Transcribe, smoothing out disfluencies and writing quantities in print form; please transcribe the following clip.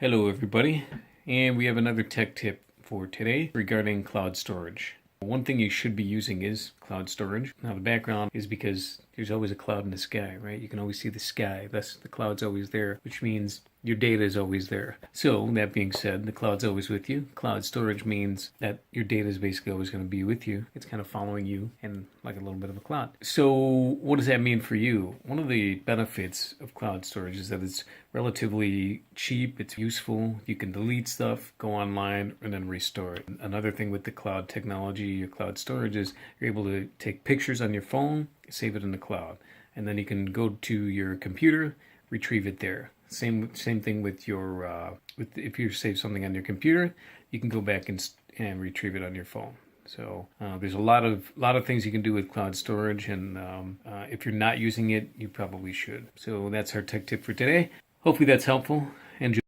Hello everybody, and we have another tech tip for today regarding cloud storage. One thing you should be using is cloud storage. Now the background is because there's always a cloud in the sky, right? You can always see the sky, thus the cloud's always there, which means your data is always there. So that being said, the cloud's always with you. Cloud storage means that your data is basically always going to be with you. It's kind of following you and like a little bit of a cloud. So what does that mean for you? One of the benefits of cloud storage is that it's relatively cheap, it's useful, you can delete stuff, go online, and then restore it. Another thing with the cloud technology or cloud storage is you're able to take pictures on your phone, save it in the cloud, and then you can go to your computer, retrieve it there. Same thing with your if you save something on your computer, you can go back and retrieve it on your phone. So there's a lot of things you can do with cloud storage, and if you're not using it, you probably should. So that's our tech tip for today. Hopefully that's helpful. Enjoy.